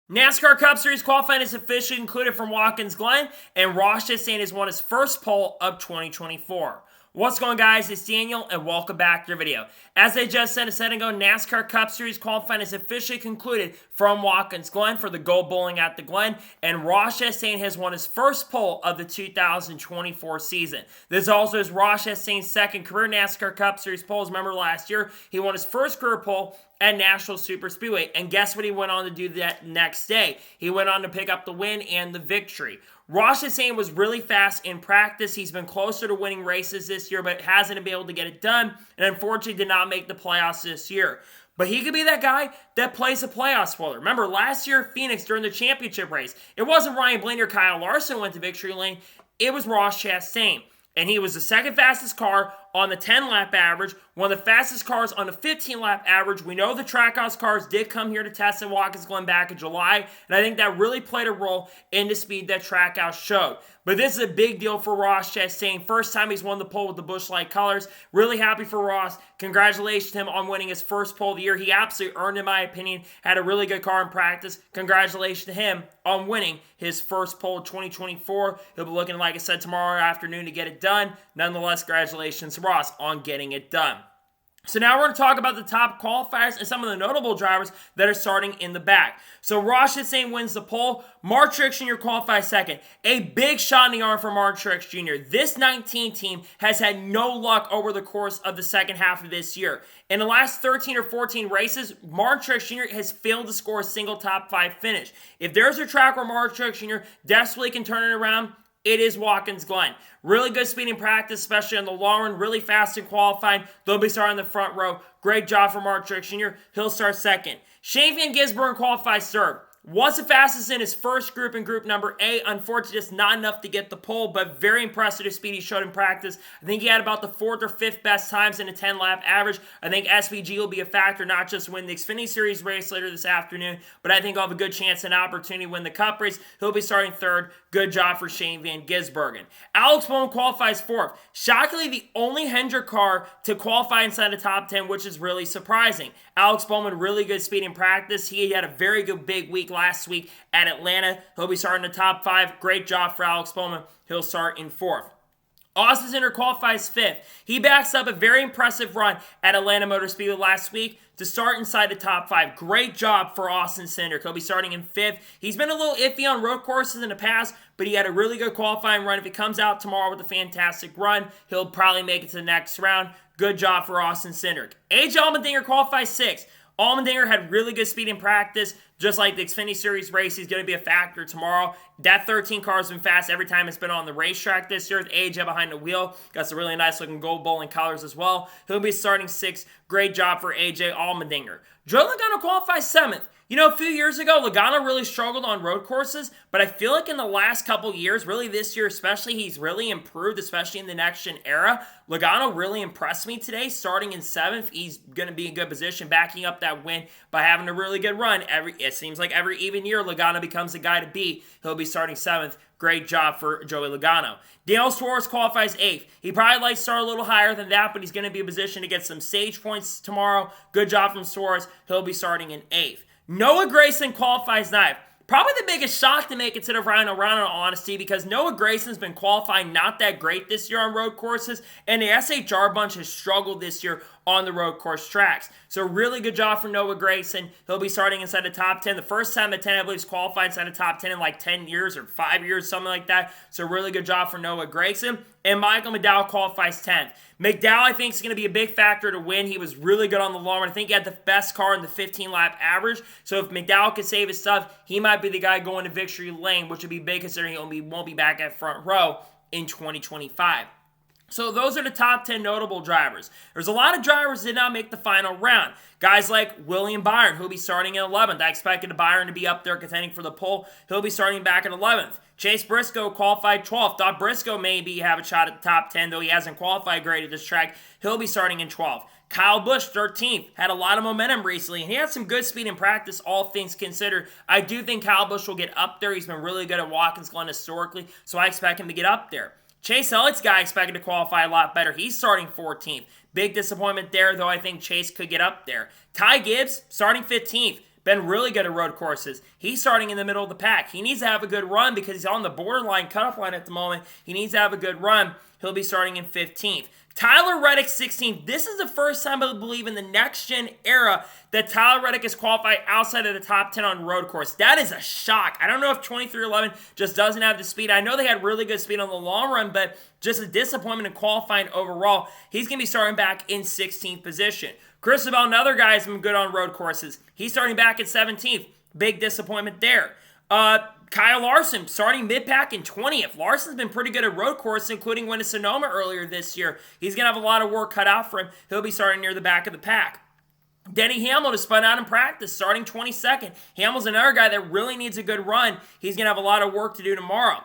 NASCAR Cup Series qualifying is officially concluded from Watkins Glen, and Ross Chastain has won his first pole of 2024. What's going on, guys? It's Daniel, and welcome back to the video. As I just said a second ago, NASCAR Cup Series qualifying is officially concluded from Watkins Glen for the Go Bowling at the Glen, and Ross Chastain has won his first pole of the 2024 season. This also is Ross Chastain's second career NASCAR Cup Series poles. Remember last year, he won his first career pole at National Super Speedway, and guess what he went on to do that next day? He went on to pick up the win and the victory. Ross Chastain was really fast in practice. He's been closer to winning races this year, but hasn't been able to get it done, and unfortunately did not make the playoffs this year. But he could be that guy that plays a playoff spoiler. Remember, last year at Phoenix during the championship race, it wasn't Ryan Blaney or Kyle Larson who went to victory lane. It was Ross Chastain. And he was the second fastest car on the 10-lap average, one of the fastest cars on the 15-lap average. We know the Trackhouse cars did come here to test at Watkins Glen back in July, and I think that really played a role in the speed that Trackhouse showed. But this is a big deal for Ross Chastain. First time he's won the pole with the Busch Light colors. Really happy for Ross. Congratulations to him on winning his first pole of the year. He absolutely earned, in my opinion, had a really good car in practice. Congratulations to him on winning his first pole of 2024. He'll be looking, like I said, tomorrow afternoon to get it done. Nonetheless, congratulations to Ross on getting it done. So now we're going to talk about the top qualifiers and some of the notable drivers that are starting in the back. So Ross Chastain wins the pole. Mark Truex Jr. qualifies second. A big shot in the arm for Mark Truex Jr. This 19 team has had no luck over the course of the second half of this year. In the last 13 or 14 races, Mark Truex Jr. has failed to score a single top 5 finish. If there's a track where Mark Truex Jr. desperately can turn it around, it is Watkins Glen. Really good speed in practice, especially on the long run. Really fast in qualifying. They'll be starting in the front row. Great job for Mark Truex Jr. He'll start second. Shane Van Gisbergen qualifies third. Was the fastest in his first group in group number A. Unfortunately, just not enough to get the pole, but very impressive the speed he showed in practice. I think he had about the 4th or 5th best times in a 10-lap average. I think SVG will be a factor, not just win the Xfinity Series race later this afternoon, but I think he'll have a good chance and opportunity to win the Cup race. He'll be starting third. Good job for Shane Van Gisbergen. Alex Bowman qualifies fourth. Shockingly, the only Hendrick car to qualify inside the top 10, which is really surprising. Alex Bowman, really good speed in practice. He had a very good big week last week at Atlanta. He'll be starting in the top 5. Great job for Alex Bowman. He'll start in 4th. Austin Cindric qualifies 5th. He backs up a very impressive run at Atlanta Motor Speedway last week to start inside the top 5. Great job for Austin Cindric. He'll be starting in 5th. He's been a little iffy on road courses in the past, but he had a really good qualifying run. If he comes out tomorrow with a fantastic run, he'll probably make it to the next round. Good job for Austin Cindric. AJ Allmendinger qualifies 6th. Allmendinger had really good speed in practice, just like the Xfinity Series race. He's going to be a factor tomorrow. That 13 car has been fast every time it's been on the racetrack this year with AJ behind the wheel. Got some really nice looking gold bowling colors as well. He'll be starting 6th. Great job for AJ Allmendinger. Joey Logano qualifies 7th. You know, a few years ago, Logano really struggled on road courses, but I feel like in the last couple years, really this year especially, he's really improved, especially in the next-gen era. Logano really impressed me today, starting in 7th. He's going to be in good position, backing up that win by having a really good run. It seems like every even year, Logano becomes the guy to beat. He'll be starting 7th. Great job for Joey Logano. Daniel Suarez qualifies 8th. He probably likes to start a little higher than that, but he's going to be in position to get some stage points tomorrow. Good job from Suarez. He'll be starting in 8th. Noah Gragson qualifies 9th. Probably the biggest shock to make it to the final round, in all honesty, because Noah Gragson's been qualifying not that great this year on road courses, and the SHR bunch has struggled this year on the road course tracks. So really good job for Noah Gragson. He'll be starting inside the top 10. The first time the 10, I believe, is qualified inside the top 10 in like 10 years or 5 years, something like that. So really good job for Noah Gragson. And Michael McDowell qualifies 10th. McDowell, I think, is going to be a big factor to win. He was really good on the long run. I think he had the best car in the 15-lap average. So if McDowell can save his stuff, he might be the guy going to victory lane, which would be big considering he won't be back at front row in 2025. So those are the top 10 notable drivers. There's a lot of drivers that did not make the final round. Guys like William Byron, who'll be starting in 11th. I expected Byron to be up there contending for the pole. He'll be starting back in 11th. Chase Briscoe qualified 12th. Thought Briscoe maybe have a shot at the top 10, though he hasn't qualified great at this track. He'll be starting in 12th. Kyle Busch, 13th, had a lot of momentum recently, and he had some good speed in practice, all things considered. I do think Kyle Busch will get up there. He's been really good at Watkins Glen historically, so I expect him to get up there. Chase Elliott's guy expected to qualify a lot better. He's starting 14th. Big disappointment there, though I think Chase could get up there. Ty Gibbs, starting 15th. been really good at road courses. He's starting in the middle of the pack. He needs to have a good run because he's on the borderline cutoff line at the moment. He needs to have a good run. He'll be starting in 15th. Tyler Reddick, 16th. This is the first time I believe in the next-gen era that Tyler Reddick has qualified outside of the top 10 on road course. That is a shock. I don't know if 2311 just doesn't have the speed. I know they had really good speed on the long run, but just a disappointment in qualifying overall. He's going to be starting back in 16th position. Cristobal, another guy who's been good on road courses. He's starting back at 17th. Big disappointment there. Kyle Larson starting mid-pack in 20th. Larson's been pretty good at road course, including winning Sonoma earlier this year. He's going to have a lot of work cut out for him. He'll be starting near the back of the pack. Denny Hamlin has spun out in practice, starting 22nd. Hamlin's another guy that really needs a good run. He's going to have a lot of work to do tomorrow.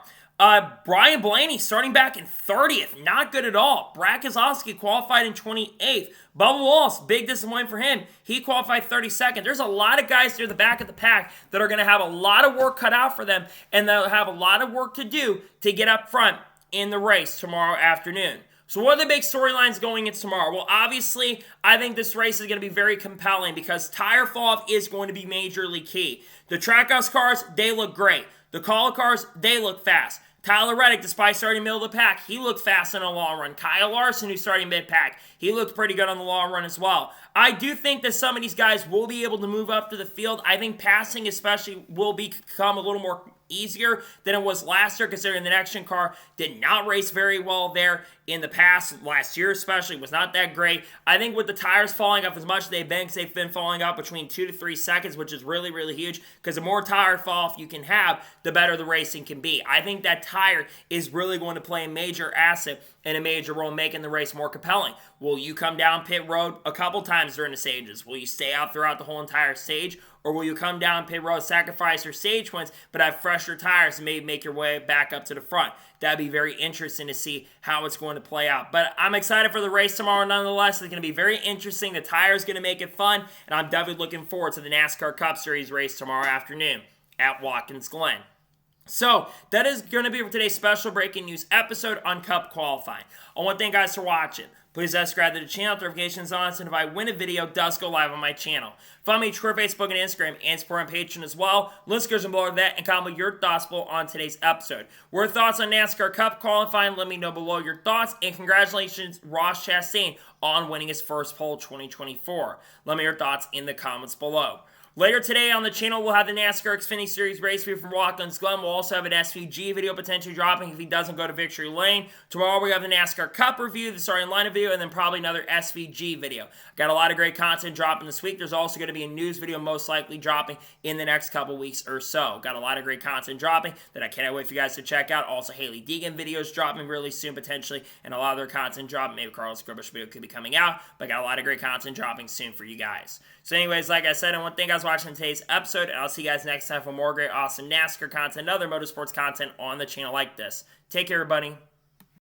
Brian Blaney starting back in 30th. Not good at all. Brad Keselowski qualified in 28th. Bubba Wallace, big disappointment for him. He qualified 32nd. There's a lot of guys near the back of the pack that are going to have a lot of work cut out for them, and they'll have a lot of work to do to get up front in the race tomorrow afternoon. So what are the big storylines going into tomorrow? Well, obviously, I think this race is going to be very compelling because tire fall-off is going to be majorly key. The Trackhouse cars, they look great. The Call cars, they look fast. Tyler Reddick, despite starting middle of the pack, he looked fast in a long run. Kyle Larson, who's starting mid-pack, he looked pretty good on the long run as well. I do think that some of these guys will be able to move up to the field. I think passing especially will become a little more easier than it was last year, considering the next-gen car did not race very well there in the past. Last year especially was not that great. I think with the tires falling off as much as they've been, because they've been falling off between 2 to 3 seconds, which is really, really huge, because the more tire fall off you can have, the better the racing can be. I think that tire is really going to play a major asset and a major role in making the race more compelling. Will you come down pit road a couple times during the stages? Will you stay out throughout the whole entire stage? Or will you come down pit road, sacrifice your stage wins, but have fresher tires and maybe make your way back up to the front? That'd be very interesting to see how it's going to play out. But I'm excited for the race tomorrow nonetheless. It's going to be very interesting. The tire's going to make it fun, and I'm definitely looking forward to the NASCAR Cup Series race tomorrow afternoon at Watkins Glen. So, that is going to be for today's special breaking news episode on Cup qualifying. I want to thank you guys for watching. Please subscribe to the channel, notifications on, so if I win a video, it does go live on my channel. Follow me on Twitter, Facebook, and Instagram, and support on Patreon as well. Links go below that, and comment your thoughts below on today's episode. What are your thoughts on NASCAR Cup qualifying? Let me know below your thoughts, and congratulations, Ross Chastain, on winning his first pole 2024. Let me know your thoughts in the comments below. Later today on the channel, we'll have the NASCAR Xfinity Series race review from Watkins Glen. We'll also have an SVG video potentially dropping if he doesn't go to victory lane. Tomorrow, we have the NASCAR Cup review, the starting lineup video, and then probably another SVG video. Got a lot of great content dropping this week. There's also going to be a news video most likely dropping in the next couple weeks or so. Got a lot of great content dropping that I cannot wait for you guys to check out. Also, Haley Deegan videos dropping really soon potentially, and a lot of their content dropping. Maybe Carlos Grubish video could be coming out, but got a lot of great content dropping soon for you guys. So anyways, like I said, I want to thank you guys for watching today's episode, and I'll see you guys next time for more great, awesome NASCAR content and other motorsports content on the channel like this. Take care, everybody.